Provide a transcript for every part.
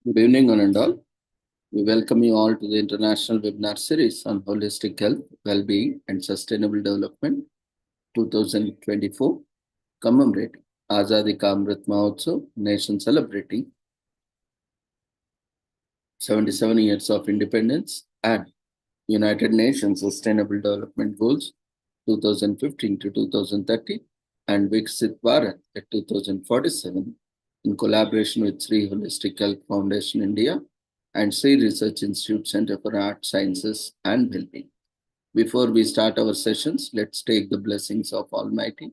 Good evening, one and all. We welcome you all to the international webinar series on holistic health, well-being, and sustainable development 2024, commemorating Azadi Ka Amrit Mahotsav, nation celebrating 77 years of independence and United Nations Sustainable Development Goals 2015 to 2030 and Viksit Bharat at 2047 in collaboration with Sri Holistic Health Foundation India and Sri Research Institute Center for Art, Sciences and Wellbeing. Before we start our sessions, let's take the blessings of Almighty.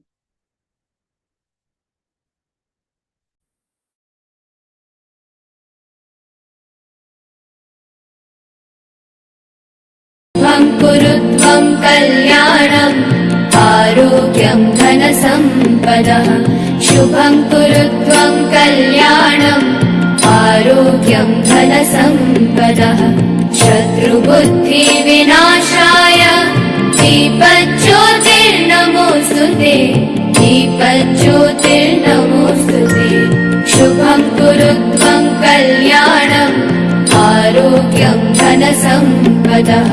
कुरुत्वं कल्याणम् आरोग्यं धनसम्पदः शुभं कुरुत्वं कल्याणम् आरोग्यं धनसम्पदः शत्रुबुद्धिविनाशाय दीपज्योतिर्नमोऽस्तुते दीपज्योतिर्नमोऽस्तुते शुभं कुरुत्वं कल्याणम् आरोग्यं धनसम्पदः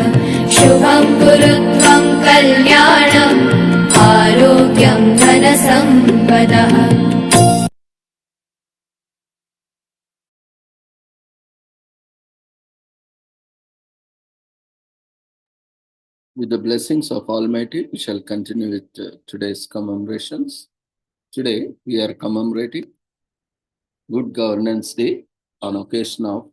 शुभं कुरुत्वं कल्याणम् आरोग्यं धनसम्पदः With the blessings of Almighty, we shall continue with today's commemorations. Today, we are commemorating Good Governance Day on occasion of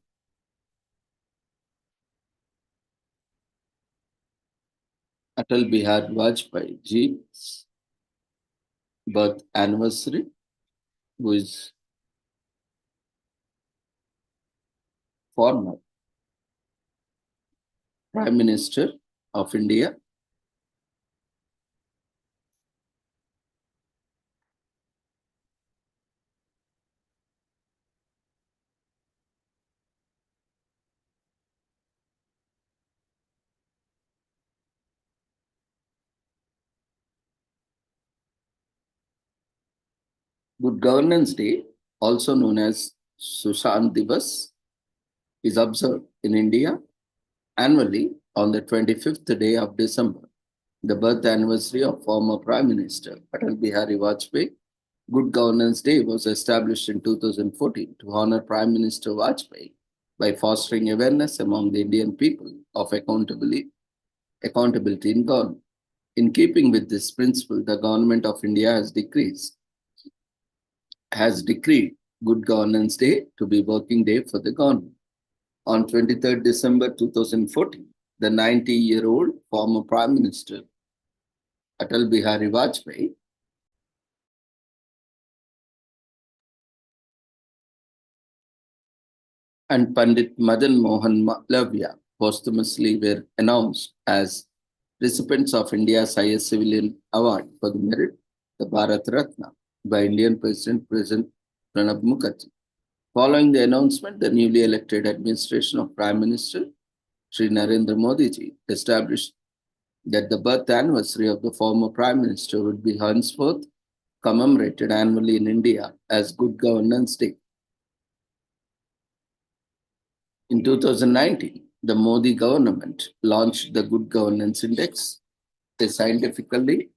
Atal Bihari Vajpayee ji's birth anniversary, who is former Prime Minister of India. Good Governance Day, also known as Sushant Divas, is observed in India annually on the 25th day of December, the birth anniversary of former Prime Minister Atal Bihari Vajpayee. Good Governance Day was established in 2014 to honor Prime Minister Vajpayee by fostering awareness among the Indian people of accountability in government. In keeping with this principle, the Government of India has decreed Good Governance Day to be working day for the government. On 23rd December 2014, the 90-year-old former Prime Minister Atal Bihari Vajpayee and Pandit Madan Mohan Malavya posthumously were announced as recipients of India's highest civilian award for the merit, the Bharat Ratna, by Indian President Pranab Mukherjee. Following the announcement, the newly elected administration of Prime Minister Sri Narendra Modi ji established that the birth anniversary of the former Prime Minister would be henceforth commemorated annually in India as Good Governance Day. In 2019, the Modi government launched the Good Governance Index, a scientifically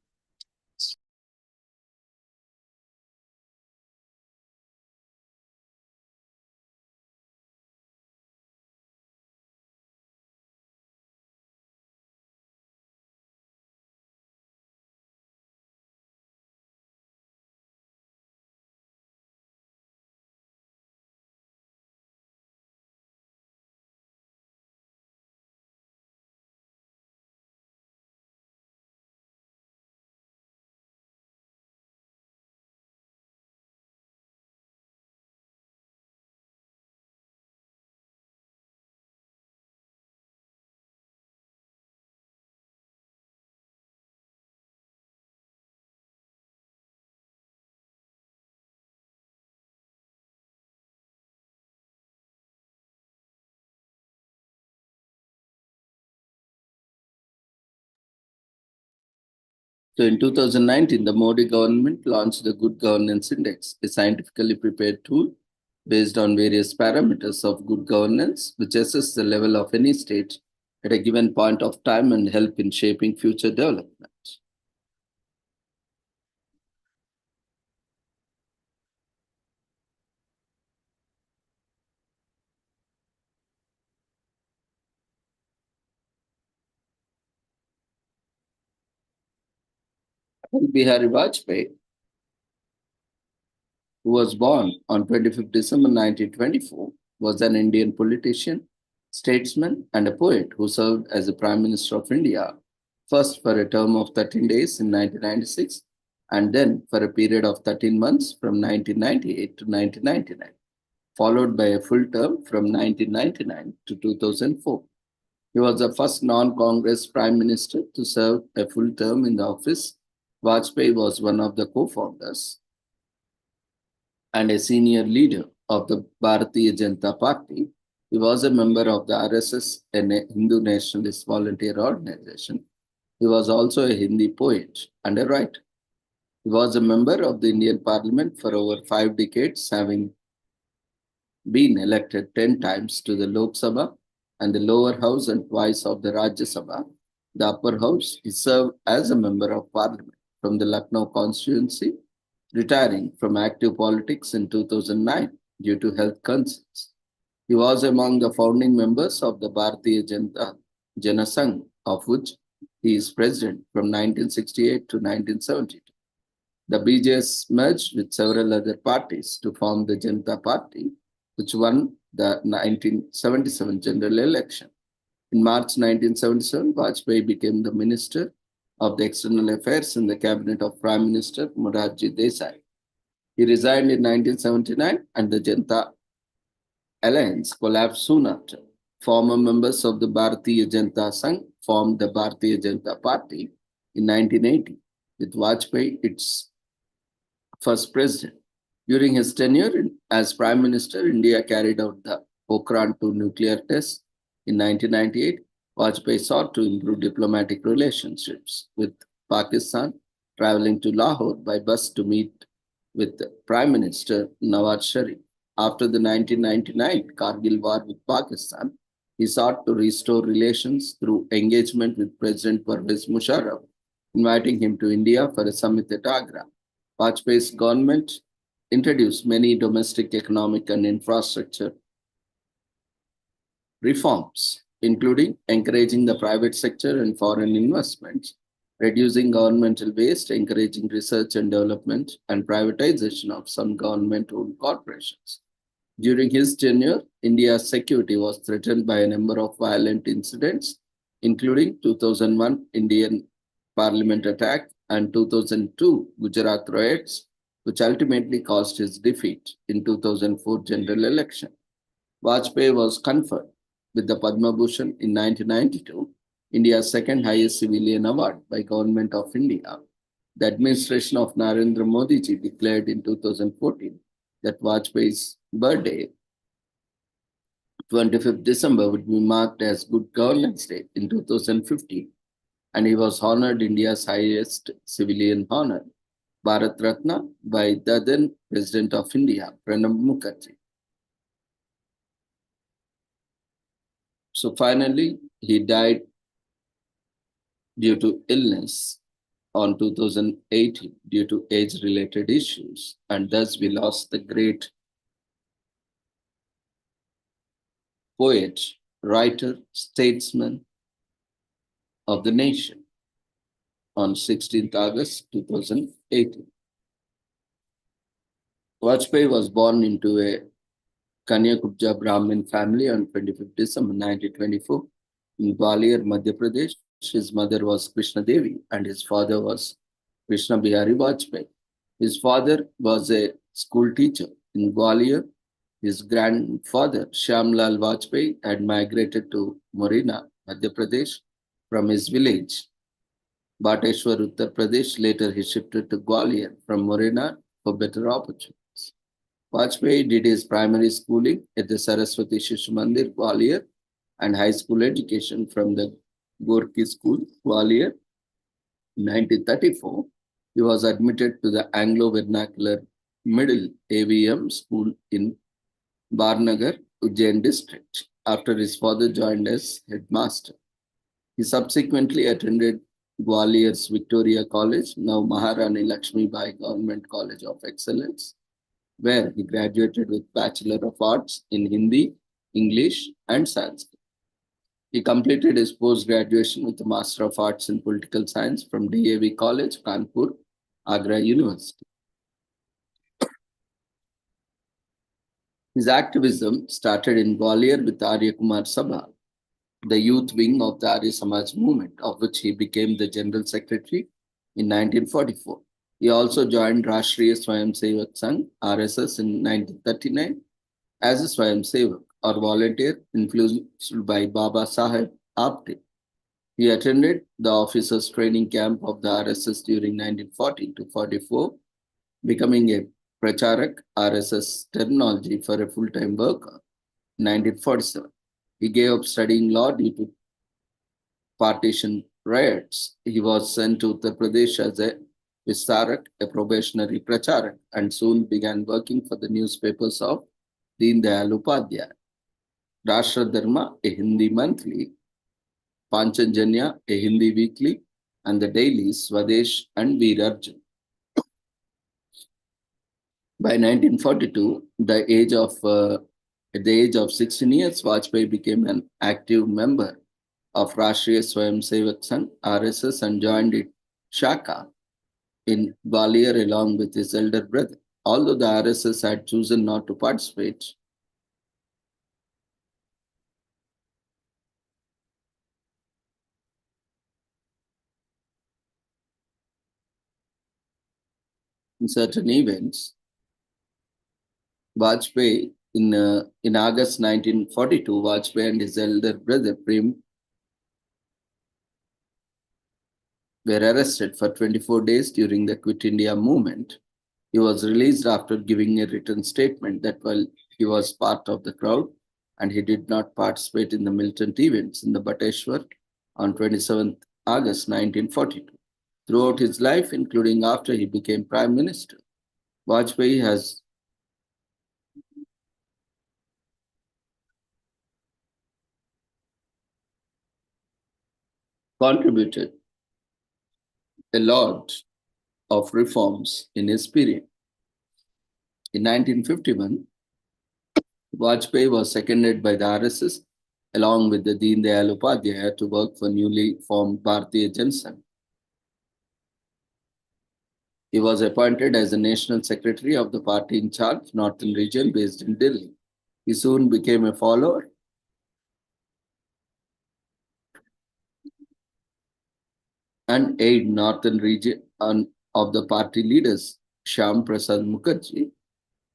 So in 2019, the Modi government launched the Good Governance Index, a scientifically prepared tool based on various parameters of good governance, which assess the level of any state at a given point of time and help in shaping future development. Bihari Vajpayee, who was born on 25th December 1924, was an Indian politician, statesman, and a poet who served as the Prime Minister of India, first for a term of 13 days in 1996, and then for a period of 13 months from 1998 to 1999, followed by a full term from 1999 to 2004. He was the first non Congress Prime Minister to serve a full term in the office. Vajpayee was one of the co founders and a senior leader of the Bharatiya Janata Party. He was a member of the RSS, a Hindu nationalist volunteer organization. He was also a Hindi poet and a writer. He was a member of the Indian Parliament for over 5 decades, having been elected 10 times to the Lok Sabha and the lower house and twice of the Rajya Sabha. The upper house, he served as a member of Parliament from the Lucknow constituency, retiring from active politics in 2009 due to health concerns. He was among the founding members of the Bharatiya Janata Jana Sangh, of which he is president from 1968 to 1972. The BJS merged with several other parties to form the Janata Party, which won the 1977 general election. In March 1977, Vajpayee became the Minister of the External Affairs in the cabinet of Prime Minister Morarji Desai. He resigned in 1979 and the Janata Alliance collapsed soon after. Former members of the Bharatiya Janata Sangh formed the Bharatiya Janata Party in 1980, with Vajpayee its first president. During his tenure as Prime Minister, India carried out the Pokhran 2 nuclear test. In 1998, Vajpayee sought to improve diplomatic relationships with Pakistan, traveling to Lahore by bus to meet with Prime Minister Nawaz Sharif. After the 1999 Kargil war with Pakistan, he sought to restore relations through engagement with President Pervez Musharraf, inviting him to India for a summit at Agra. Vajpayee's government introduced many domestic economic and infrastructure reforms, including encouraging the private sector and foreign investments, reducing governmental waste, encouraging research and development, and privatization of some government-owned corporations. During his tenure, India's security was threatened by a number of violent incidents, including 2001 Indian Parliament attack and 2002 Gujarat riots, which ultimately caused his defeat in 2004 general election. Vajpayee was conferred with the Padma Bhushan in 1992, India's second highest civilian award by Government of India. The administration of Narendra Modi ji declared in 2014 that Vajpayee's birthday, 25th December, would be marked as Good Governance Day in 2015, and he was honored India's highest civilian honor, Bharat Ratna, by the then President of India, Pranab Mukherjee. So finally, he died due to illness on 2018 due to age-related issues, and thus we lost the great poet, writer, statesman of the nation on 16th August 2018. Vajpayee was born into a Kanya Kubja Brahmin family on 25th December 1924 in Gwalior, Madhya Pradesh. His mother was Krishna Devi and his father was Krishna Bihari Vajpayee. His father was a school teacher in Gwalior. His grandfather, Shyamlal Vajpayee, had migrated to Morena, Madhya Pradesh from his village, Bateshwar, Uttar Pradesh. Later, he shifted to Gwalior from Morena for better opportunities. Vajpayee did his primary schooling at the Saraswati Shishu Mandir, Gwalior, and high school education from the Gorki School, Gwalior. In 1934, he was admitted to the Anglo Vernacular Middle AVM School in Barnagar, Ujjain district, after his father joined as headmaster. He subsequently attended Gwalior's Victoria College, now Maharani Lakshmi Bai Government College of Excellence, where he graduated with Bachelor of Arts in Hindi, English, and Sanskrit. He completed his post-graduation with a Master of Arts in Political Science from DAV College, Kanpur, Agra University. His activism started in Gwalior with Arya Kumar Sabha, the youth wing of the Arya Samaj movement, of which he became the General Secretary in 1944. He also joined Rashtriya Swayamsevak Sangh, RSS, in 1939 as a Swayamsevak or volunteer influenced by Baba Saheb Apte. He attended the officers' training camp of the RSS during 1940 to 44, becoming a Pracharak, RSS terminology, for a full-time worker in 1947. He gave up studying law due to partition riots. He was sent to Uttar Pradesh as a Vistarak, a probationary Pracharak, and soon began working for the newspapers of Deen Dayal Upadhyaya, Rashtra Dharma, a Hindi monthly, Panchanjanya, a Hindi weekly, and the dailies Swadesh and Veer Arjun. By 1942, at the age of 16 years, Vajpayee became an active member of Rashtriya Swayamsevak Sangh, RSS, and joined its Shaka in Gwalior along with his elder brother. Although the RSS had chosen not to participate, in certain events, Vajpayee, in August 1942, Vajpayee and his elder brother Prem were arrested for 24 days during the Quit India movement. He was released after giving a written statement that while he was part of the crowd and he did not participate in the militant events in the Bateshwar on 27th August 1942. Throughout his life, including after he became Prime Minister, Vajpayee has contributed a lot of reforms in his period. In 1951, Vajpayee was seconded by the RSS along with the Deen Dayal Upadhyaya to work for newly formed Bharatiya Janasangh. He was appointed as the National Secretary of the party in charge, Northern Region, based in Delhi. He soon became a follower and aide Northern Region of the party leaders, Shyam Prasad Mukherjee.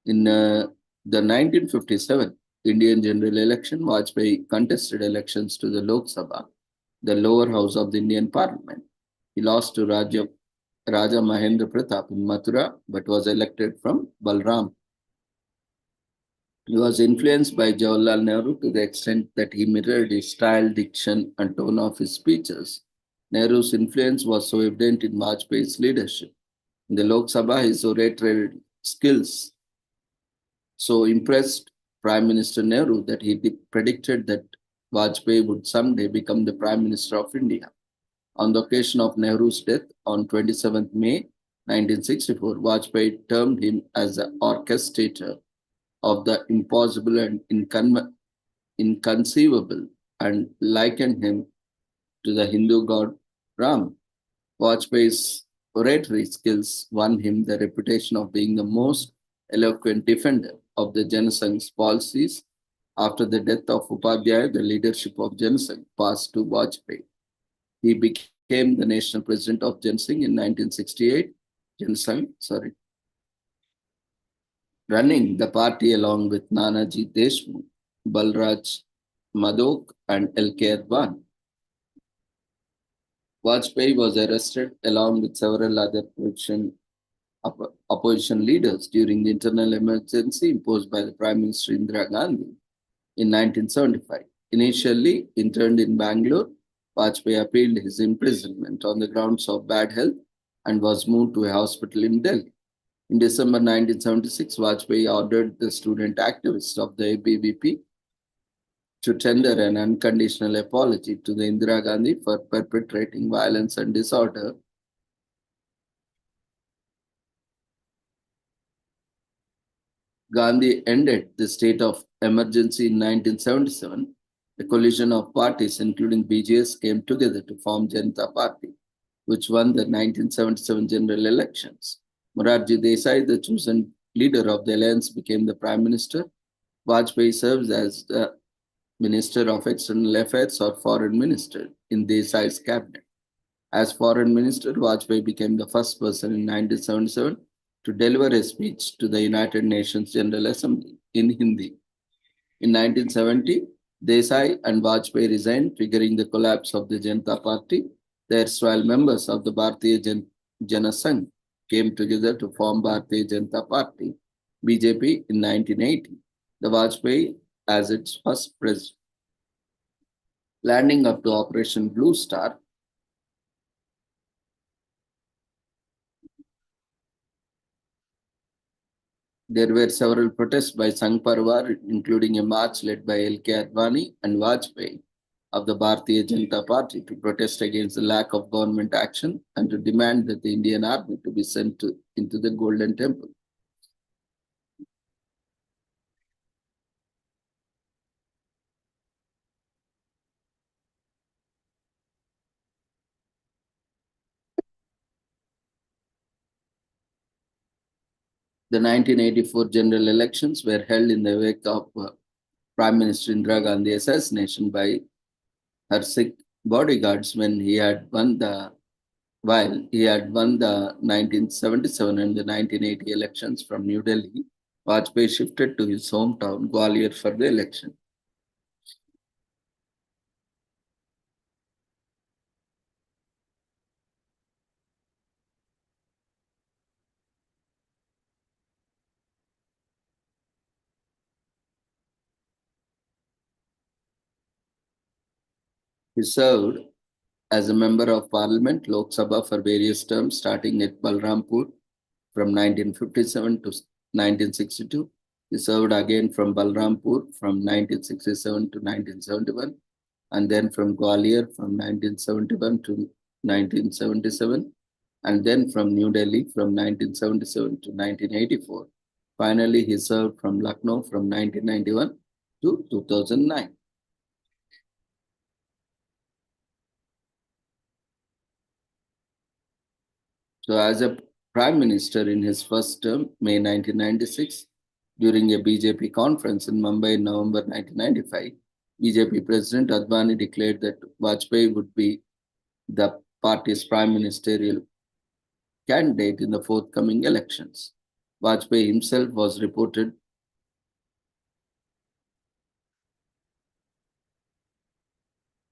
In the 1957 Indian general election, Vajpayee contested elections to the Lok Sabha, the lower house of the Indian Parliament. He lost to Raja Mahendra Pratap in Mathura, but was elected from Balram. He was influenced by Jawaharlal Nehru to the extent that he mirrored his style, diction, and tone of his speeches. Nehru's influence was so evident in Vajpayee's leadership. In the Lok Sabha, his oratory skills so impressed Prime Minister Nehru that he predicted that Vajpayee would someday become the Prime Minister of India. On the occasion of Nehru's death on 27th May 1964, Vajpayee termed him as the orchestrator of the impossible and inconceivable and likened him to the Hindu god Ram. Vajpayee's oratory skills won him the reputation of being the most eloquent defender of the Janasangh's policies. After the death of Upadhyaya, the leadership of Janasangh passed to Vajpayee. He became the national president of Janasangh in 1968. Running the party along with Nanaji Deshmukh, Balraj Madok, and L.K. Advani. Vajpayee was arrested along with several other opposition leaders during the internal emergency imposed by the Prime Minister Indira Gandhi in 1975. Initially interned in Bangalore, Vajpayee appealed his imprisonment on the grounds of bad health and was moved to a hospital in Delhi. In December 1976, Vajpayee ordered the student activists of the ABVP to tender an unconditional apology to the Indira Gandhi for perpetrating violence and disorder. Gandhi ended the state of emergency in 1977. A coalition of parties, including BJS, came together to form Janata Party, which won the 1977 general elections. Morarji Desai, the chosen leader of the alliance, became the prime minister. Vajpayee serves as the Minister of External Affairs or Foreign Minister in Desai's cabinet. As Foreign Minister, Vajpayee became the first person in 1977 to deliver a speech to the United Nations General Assembly in Hindi. In 1970, Desai and Vajpayee resigned, triggering the collapse of the Janata Party. The erstwhile members of the Bharatiya Jana Sangh came together to form Bharatiya Janata Party, BJP, in 1980. The Vajpayee as its first president. Landing up to Operation Blue Star, there were several protests by Sangh Parwar, including a march led by L.K. Advani and Vajpayee of the Bharatiya Janata Party to protest against the lack of government action and to demand that the Indian Army to be sent into the Golden Temple. The 1984 general elections were held in the wake of Prime Minister Indira Gandhi assassination by her Sikh bodyguards while he had won the 1977 and the 1980 elections from New Delhi. Vajpayee shifted to his hometown, Gwalior, for the election. He served as a member of parliament, Lok Sabha, for various terms, starting at Balrampur from 1957 to 1962. He served again from Balrampur from 1967 to 1971, and then from Gwalior from 1971 to 1977, and then from New Delhi from 1977 to 1984. Finally, he served from Lucknow from 1991 to 2009. So, as a prime minister in his first term, May 1996, during a BJP conference in Mumbai in November 1995, BJP President Advani declared that Vajpayee would be the party's prime ministerial candidate in the forthcoming elections. Vajpayee himself was reported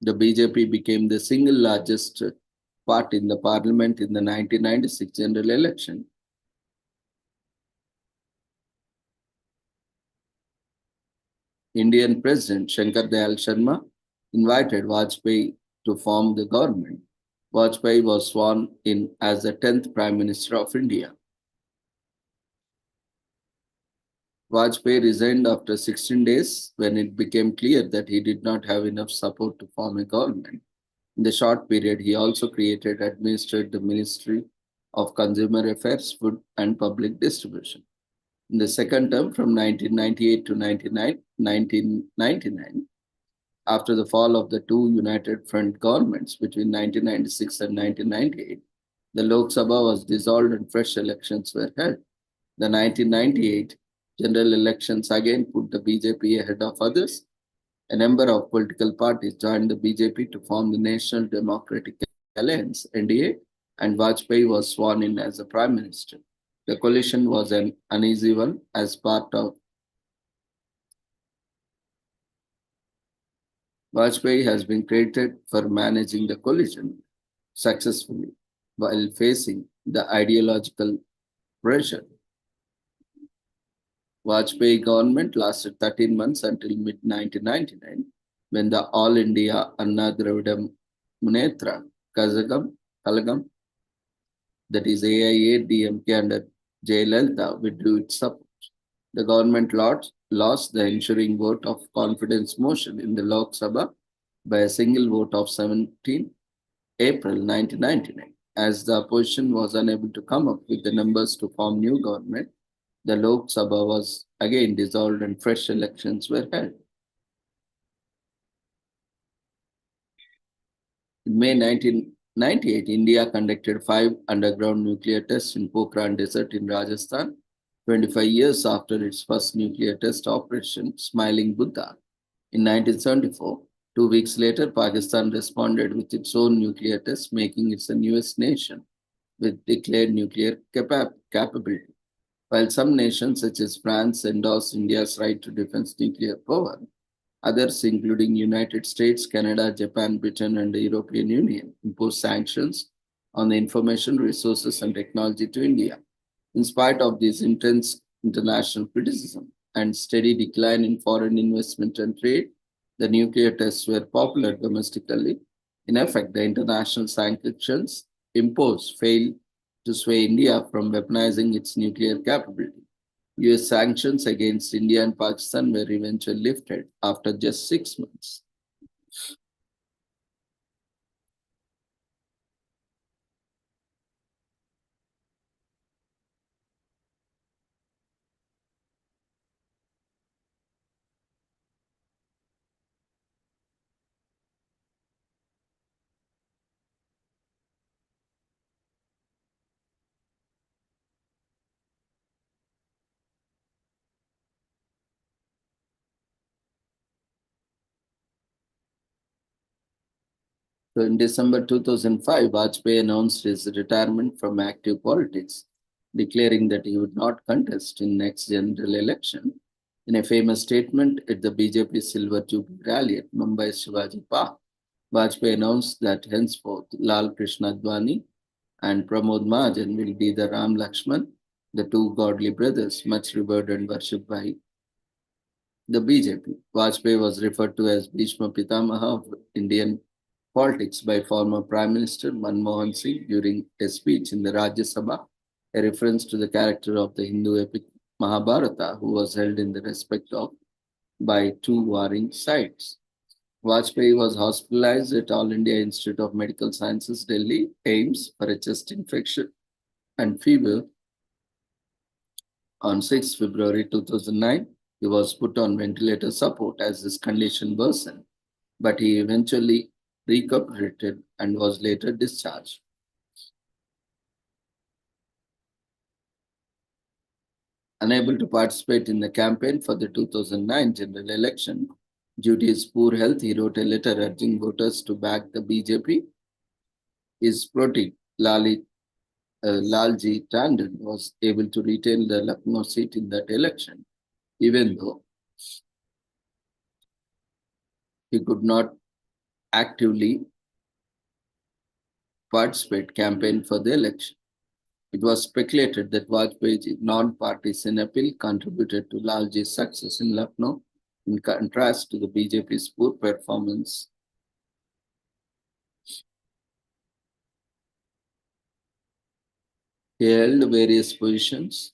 the BJP became the single largest party in the parliament in the 1996 general election. Indian President Shankar Dayal Sharma invited Vajpayee to form the government. Vajpayee was sworn in as the 10th Prime Minister of India. Vajpayee resigned after 16 days when it became clear that he did not have enough support to form a government. In the short period, he also administered the Ministry of Consumer Affairs, Food and Public Distribution. In the second term, from 1998 to 1999, after the fall of the two United Front governments between 1996 and 1998, the Lok Sabha was dissolved and fresh elections were held. The 1998 general elections again put the BJP ahead of others. A number of political parties joined the BJP to form the National Democratic Alliance, NDA, and Vajpayee was sworn in as the Prime Minister. The coalition was an uneasy one as part of Vajpayee has been credited for managing the coalition successfully while facing the ideological pressure. Vajpayee government lasted 13 months until mid-1999 when the All India Anna Dravidam Munnetra Kazhagam, that is AIA DMK under Jayalalitha withdrew its support. The government lost the ensuring vote of confidence motion in the Lok Sabha by a single vote of 17 April 1999. As the opposition was unable to come up with the numbers to form new government, the Lok Sabha was again dissolved and fresh elections were held. In May 1998, India conducted 5 underground nuclear tests in Pokhran Desert in Rajasthan, 25 years after its first nuclear test operation, Smiling Buddha. In 1974, 2 weeks later, Pakistan responded with its own nuclear test, making it the newest nation with declared nuclear capability. While some nations, such as France, endorsed India's right to defense nuclear power, others, including United States, Canada, Japan, Britain, and the European Union, imposed sanctions on the information resources and technology to India. In spite of this intense international criticism and steady decline in foreign investment and trade, the nuclear tests were popular domestically. In effect, the international sanctions imposed failed to sway India from weaponizing its nuclear capability. US sanctions against India and Pakistan were eventually lifted after just 6 months. So in December 2005, Vajpayee announced his retirement from active politics, declaring that he would not contest in next general election. In a famous statement at the BJP Silver Jubilee rally at Mumbai Shivaji Park, Vajpayee announced that henceforth Lal Krishna Advani and Pramod Mahajan will be the Ram Lakshman, the two godly brothers much revered and worshipped by the BJP. Vajpayee was referred to as Bhishma Pitamaha of Indian politics by former Prime Minister Manmohan Singh during a speech in the Rajya Sabha, a reference to the character of the Hindu epic Mahabharata, who was held in the respect of by two warring sides. Vajpayee was hospitalized at All India Institute of Medical Sciences, Delhi, AIMS, for a chest infection and fever on 6 February 2009. He was put on ventilator support as his condition worsened, but he eventually recuperated and was later discharged. Unable to participate in the campaign for the 2009 general election due to his poor health, he wrote a letter urging voters to back the BJP. His protege, Lalji Tandon, was able to retain the Lucknow seat in that election, even though he could not actively participate campaign for the election. It was speculated that Vajpayee's non-partisan appeal contributed to Lalji's success in Lucknow, in contrast to the BJP's poor performance. He held various positions.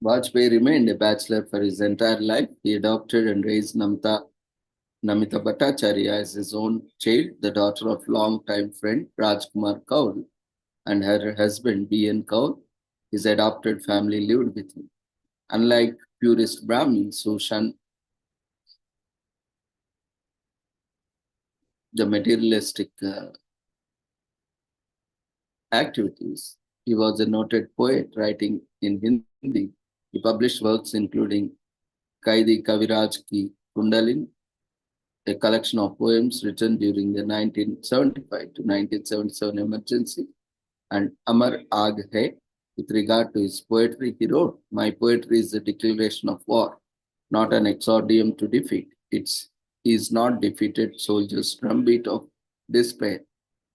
Vajpayee remained a bachelor for his entire life. He adopted and raised Namita Bhattacharya as his own child, the daughter of long-time friend Rajkumar Kaul and her husband B.N. Kaul. His adopted family lived with him. Unlike purist Brahmins who shunned the materialistic activities, he was a noted poet writing in Hindi. He published works including Kaidi Kaviraj Ki Kundalin, a collection of poems written during the 1975 to 1977 emergency, and Amar Aag Hai. With regard to his poetry, he wrote, "My poetry is a declaration of war, not an exordium to defeat. It is not defeated soldiers' drumbeat of despair,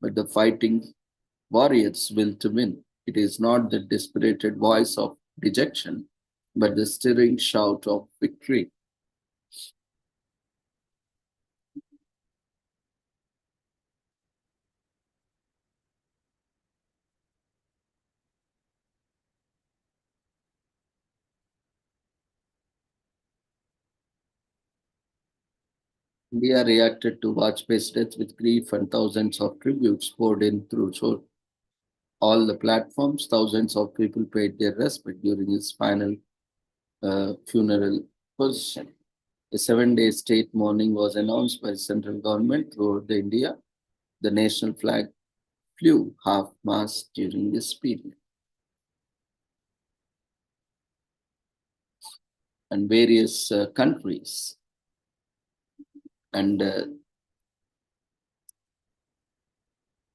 but the fighting warriors' will to win. It is not the dispirited voice of dejection, but the stirring shout of victory." India reacted to Vajpayee's death with grief and thousands of tributes poured in through all the platforms. Thousands of people paid their respect during his final funeral procession. A 7-day state mourning was announced by the central government throughout India. The national flag flew half-mast during this period. And various countries and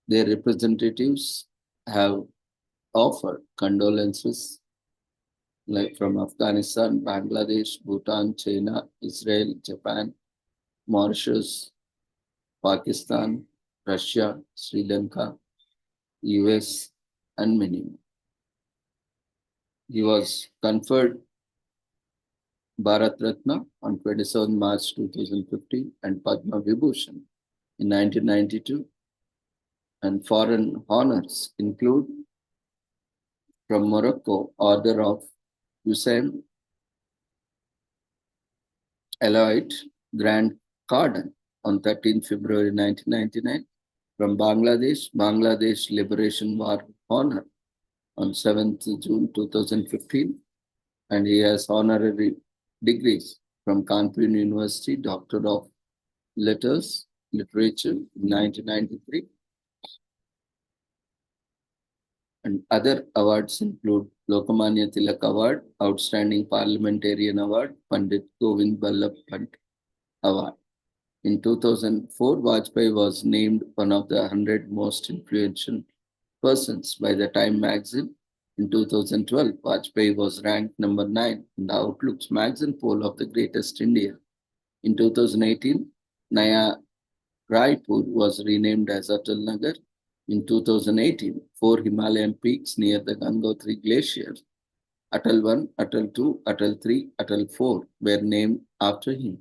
their representatives have offered condolences like from Afghanistan, Bangladesh, Bhutan, China, Israel, Japan, Mauritius, Pakistan, Russia, Sri Lanka, US, and many more. He was conferred Bharat Ratna on 27 March 2015 and Padma Vibhushan in 1992. And foreign honors include from Morocco, Order of Hussein Eloit Grand Cardon on 13 February 1999. From Bangladesh, Bangladesh Liberation War Honor on 7th June 2015. And he has honorary degrees from Kanpur University, Doctor of Letters, Literature in 1993. And other awards include Lokmanya Tilak Award, Outstanding Parliamentarian Award, Pandit Govind Ballabh Pant Award. In 2004, Vajpayee was named one of the 100 most influential persons by the Time magazine. In 2012, Vajpayee was ranked number 9 in the Outlook's magazine poll of the greatest India. In 2018, Naya Raipur was renamed as Atal Nagar. In 2018, 4 Himalayan peaks near the Gangotri Glacier, Atal 1, Atal 2, Atal 3, Atal 4, were named after him.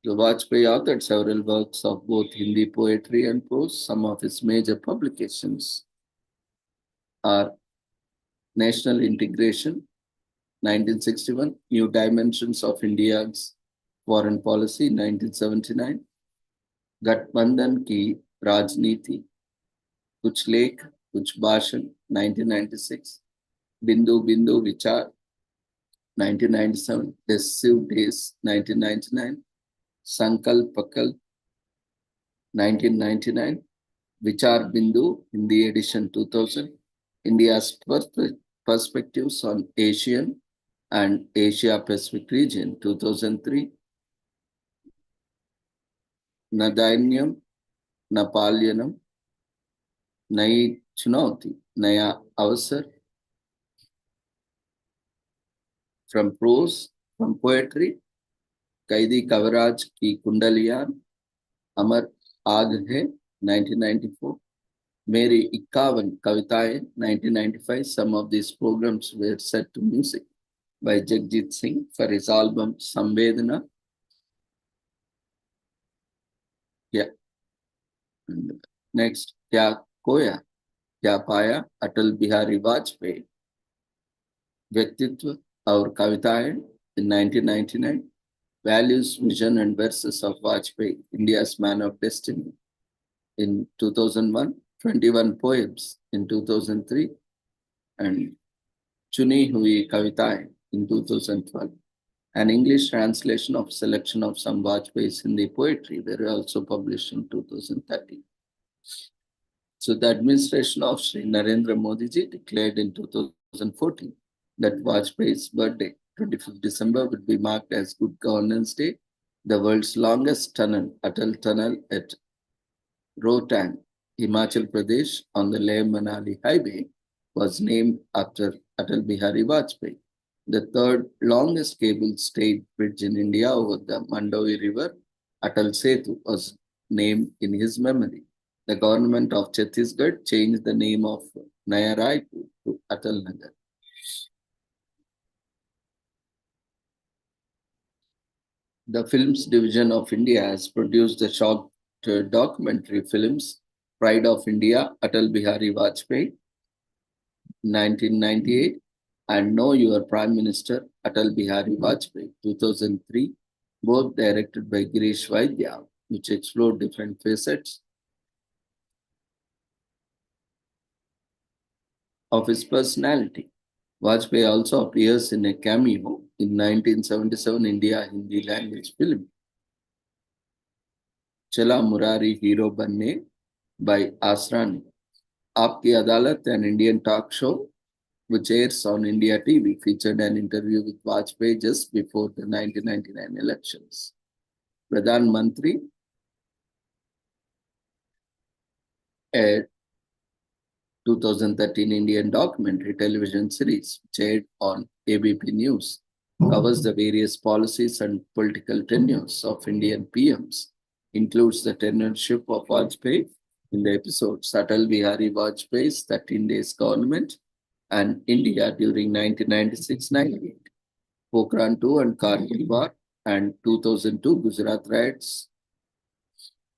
The Vajpayee authored several works of both Hindi poetry and prose. Some of his major publications are National Integration, 1961, New Dimensions of India's Foreign Policy, 1979, Gathbandhan Ki Rajniti, Kuch Lekh, Kuch Bhashan, 1996, Bindu Bindu Vichar, 1997, Decisive Days, 1999, Sankalp Pakal, 1999, Vichar Bindu, Hindi edition 2000, India's Perspectives on Asian and Asia Pacific region 2003, Nadainyam, Napalyanam, Nai Chunauti, Naya Avasar, from prose, from poetry, Kaidi Kaviraj Ki Kundaliyan, Amar Aag Hai, 1994, Meri Ikkavan Kavitaएं, 1995. Some of these programs were set to music by Jagjit Singh for his album Samvedana. Yeah. And next, Kya Koya, Kya Paya, Atal Bihari Vajpayee, Vyaktitva और Kavitaएं in 1999, Values, Vision and Verses of Vajpayee, India's Man of Destiny in 2001, 21 poems in 2003, and Chuni Hui Kavitaएं in 2012. An English translation of selection of some Vajpayee's Hindi poetry were also published in 2013. So the administration of Sri Narendra Modi ji declared in 2014 that Vajpayee's birthday, 25th December, would be marked as Good Governance Day. The world's longest tunnel, Atal Tunnel at Rohtang, Himachal Pradesh on the Leh-Manali highway was named after Atal Bihari Vajpayee. The third longest cable-stayed bridge in India over the Mandovi River, Atal Setu, was named in his memory. The government of Chhattisgarh changed the name of Naya Raipur to Atal Nagar. The Films Division of India has produced the short documentary films Pride of India, Atal Bihari Vajpayee, 1998, and Know Your Prime Minister, Atal Bihari Vajpayee, 2003, both directed by Girish Vaidya, which explored different facets of his personality. Vajpayee also appears in a cameo in 1977 India Hindi language film Chala Murari Hero Banne by Asrani. Aapki Adalat, an Indian talk show which airs on India TV, featured an interview with Vajpayee just before the 1999 elections. Pradhan Mantri, a 2013 Indian documentary television series which aired on ABP News, covers the various policies and political tenures of Indian PMs, includes the tenureship of Vajpayee in the episodes Atal Bihari Vajpayee's 13 days government and India during 1996-98, Pokhran II and Kargil War, and 2002 Gujarat riots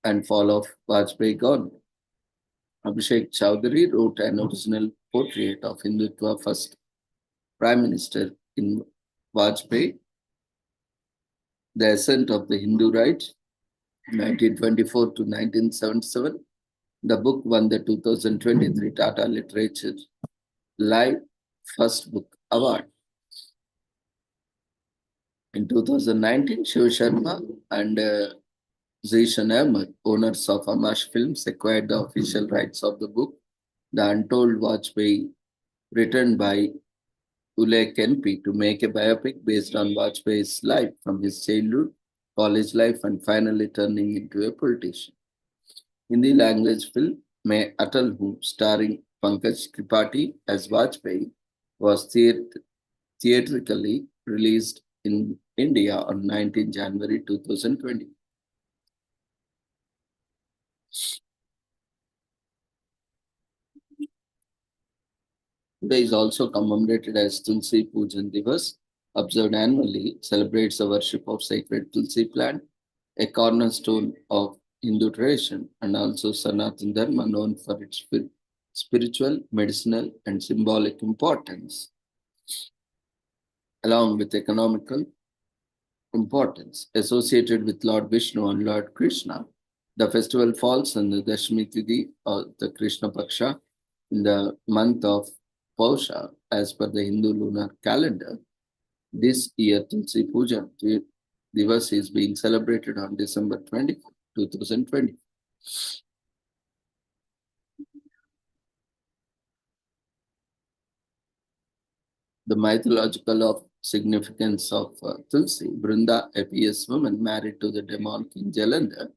and fall of Vajpayee government. Abhishek Chowdhury wrote an original portrait of Hindutva first Prime Minister in Vajpayee, The Ascent of the Hindu Right, 1924 to 1977. The book won the 2023 Tata Literature Live First Book Award. In 2019, Shiv Sharma and Zishan Ahmed, owners of Amash Films, acquired the official rights of the book, The Untold Vajpayee, written by Ulay Kenpi, to make a biopic based on Vajpayee's life from his childhood, college life, and finally turning into a politician. Hindi language film Main Atal Hoon, starring Pankaj Tripathi as Vajpayee, was theatrically released in India on 19 January 2020. Today is also commemorated as Tulsi Pujan Divas, observed annually, celebrates the worship of sacred Tulsi plant, a cornerstone of Hindu tradition, and also Sanatana Dharma, known for its spiritual, medicinal, and symbolic importance, along with economical importance. Associated with Lord Vishnu and Lord Krishna, the festival falls on the Dashmi Tithi or the Krishna Paksha in the month of Pausha as per the Hindu lunar calendar. This year, Tulsi Puja Divas is being celebrated on December 24, 2020. The mythological significance of Tulsi, Brinda, a pious woman married to the demon king Jalandhar,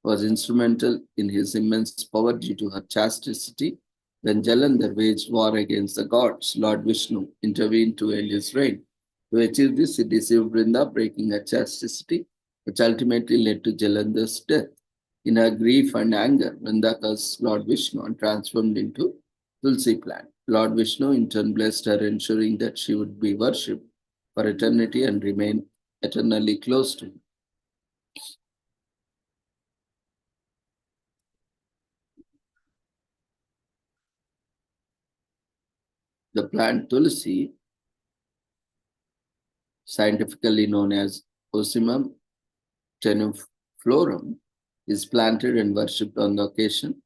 was instrumental in his immense power due to her chastity. When Jalandhar waged war against the gods, Lord Vishnu intervened to end his reign. To achieve this, he deceived Brinda, breaking her chastity, which ultimately led to Jalandhar's death. In her grief and anger, Brinda cursed Lord Vishnu and transformed into Tulsi plant. Lord Vishnu in turn blessed her, ensuring that she would be worshipped for eternity and remain eternally close to him. The plant Tulsi, scientifically known as Ocimum tenuiflorum, is planted and worshipped on the occasion.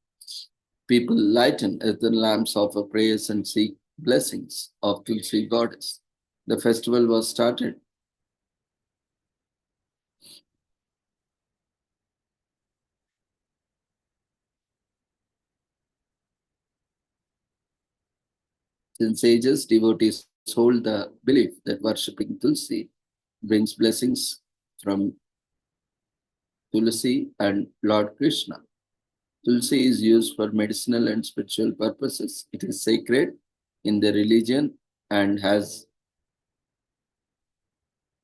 People lighten earthen lamps, offer prayers, and seek blessings of Tulsi goddess. The festival was started since ages. Devotees hold the belief that worshipping Tulsi brings blessings from Tulsi and Lord Krishna. Tulsi is used for medicinal and spiritual purposes. It is sacred in the religion and has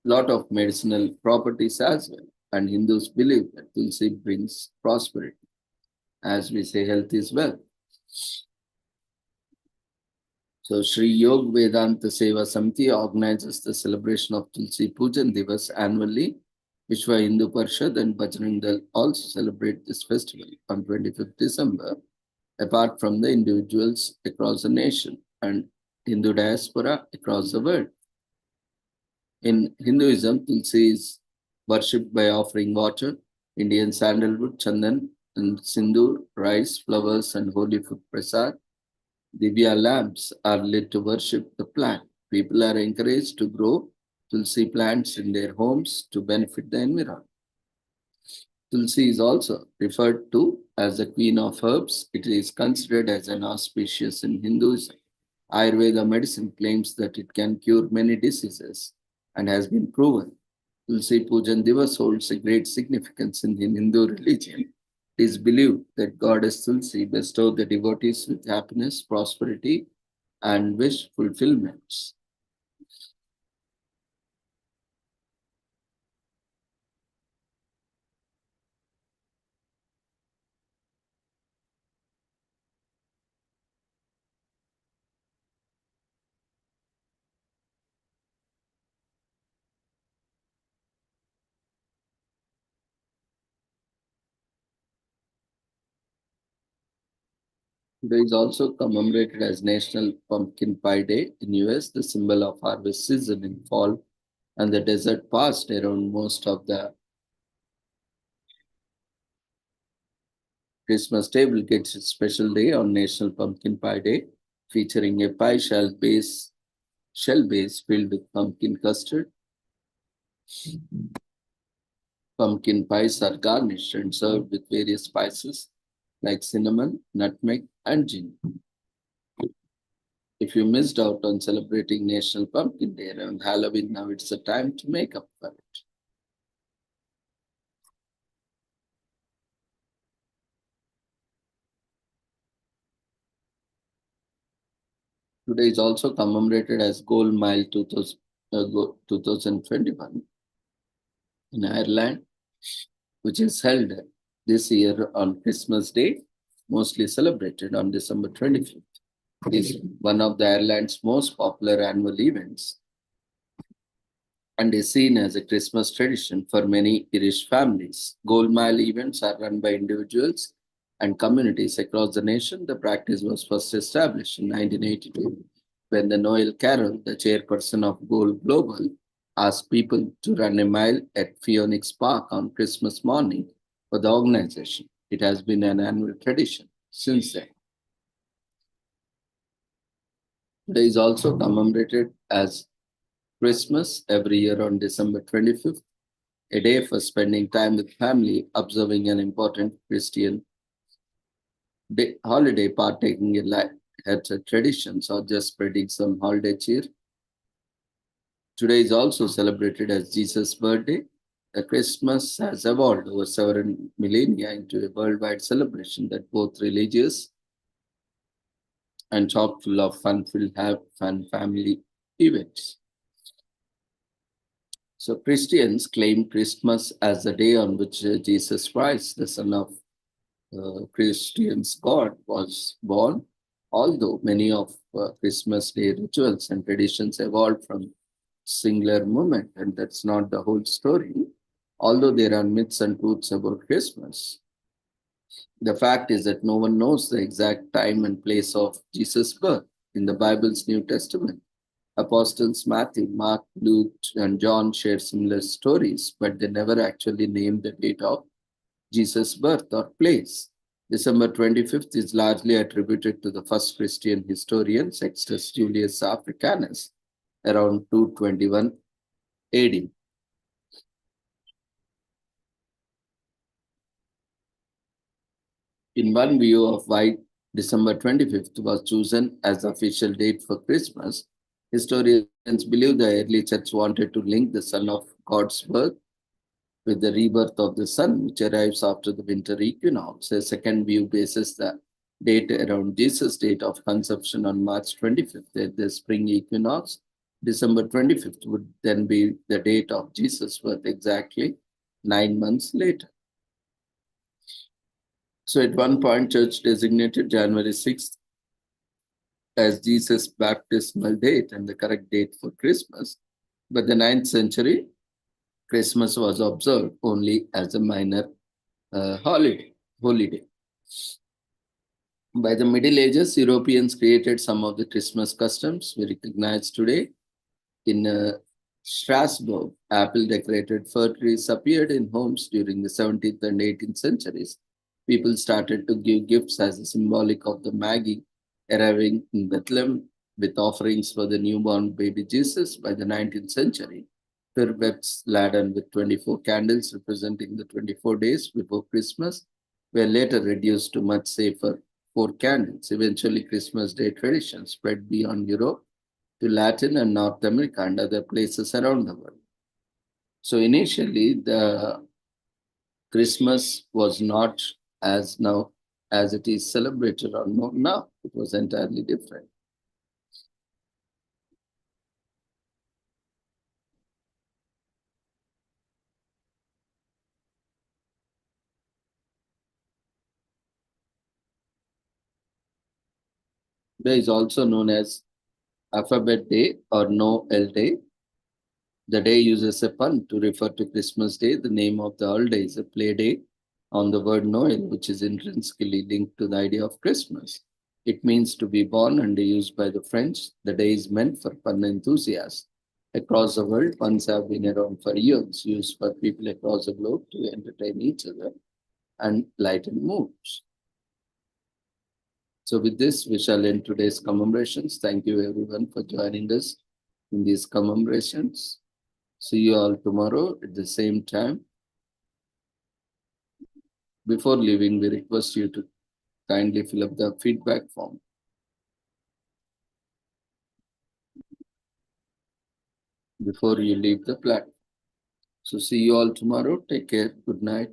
a lot of medicinal properties as well. And Hindus believe that Tulsi brings prosperity. As we say, health is wealth. So Sri Yog Vedanta Seva Samiti organizes the celebration of Tulsi Pujan Divas annually. Vishwa Hindu Parishad and Bajrang Dal also celebrate this festival on 25th December, apart from the individuals across the nation and Hindu diaspora across the world. In Hinduism, Tulsi is worshipped by offering water, Indian sandalwood, chandan, and sindoor, rice, flowers, and holy food prasad. Divya lamps are lit to worship the plant. People are encouraged to grow tulsi plants in their homes to benefit the environment. Tulsi is also referred to as the queen of herbs. It is considered as an auspicious in Hinduism. Ayurveda medicine claims that it can cure many diseases and has been proven. Tulsi Pujan Divas holds a great significance in the Hindu religion. It is believed that goddess Tulsi bestowed the devotees with happiness, prosperity, and wish fulfillments. Today is also commemorated as National Pumpkin Pie Day in US, the symbol of harvest season in fall and the desert past around most of the Christmas table gets a special day on National Pumpkin Pie Day, featuring a pie shell base filled with pumpkin custard. Pumpkin pies are garnished and served with various spices like cinnamon, nutmeg, and ginger. If you missed out on celebrating National Pumpkin Day and Halloween, now it's the time to make up for it. Today is also commemorated as Gold Mile 2021 in Ireland, which is held this year on Christmas Day, mostly celebrated on December 25th. It is one of the Ireland's most popular annual events and is seen as a Christmas tradition for many Irish families. Gold Mile events are run by individuals and communities across the nation. The practice was first established in 1982 when the Noel Carroll, the chairperson of Gold Global, asked people to run a mile at Phoenix Park on Christmas morning for the organization. It has been an annual tradition since then. Today is also commemorated as Christmas every year on December 25th, a day for spending time with family, observing an important Christian holiday, partaking in light-hearted traditions, or just spreading some holiday cheer. Today is also celebrated as Jesus' birthday. The Christmas has evolved over several millennia into a worldwide celebration that both religious and chock full of fun family events. So Christians claim Christmas as the day on which Jesus Christ, the Son of Christians' God, was born. Although many of Christmas Day rituals and traditions evolved from singular moment, and that's not the whole story. Although there are myths and truths about Christmas, the fact is that no one knows the exact time and place of Jesus' birth. In the Bible's New Testament, Apostles Matthew, Mark, Luke, and John share similar stories, but they never actually name the date of Jesus' birth or place. December 25th is largely attributed to the first Christian historian, Sextus Julius Africanus, around 221 AD. In one view of why December 25th was chosen as the official date for Christmas, historians believe the early church wanted to link the Son of God's birth with the rebirth of the sun, which arrives after the winter equinox. A second view bases the date around Jesus' date of conception on March 25th. At the spring equinox, December 25th would then be the date of Jesus' birth, exactly 9 months later. So at one point, church designated January 6th as Jesus' baptismal date and the correct date for Christmas. But the 9th century, Christmas was observed only as a minor holiday. By the Middle Ages, Europeans created some of the Christmas customs we recognize today. In Strasbourg, apple decorated fir trees appeared in homes during the 17th and 18th centuries. People started to give gifts as a symbolic of the Magi arriving in Bethlehem with offerings for the newborn baby Jesus. By the 19th century, fir webs laden with 24 candles representing the 24 days before Christmas were later reduced to much safer 4 candles. Eventually, Christmas Day tradition spread beyond Europe to Latin and North America and other places around the world. So initially, the Christmas was not as now as it is celebrated or not now. It was entirely different. There is also known as Alphabet Day or Noel Day. The day uses a pun to refer to Christmas Day. The name of the holiday is a play day on the word Noel, which is intrinsically linked to the idea of Christmas. It means to be born and used by the French. The day is meant for pun enthusiasts. Across the world, puns have been around for years, used by people across the globe to entertain each other and lighten moods. So with this, we shall end today's commemorations. Thank you everyone for joining us in these commemorations. See you all tomorrow at the same time. Before leaving, we request you to kindly fill up the feedback form. Before you leave the platform. So see you all tomorrow. Take care. Good night.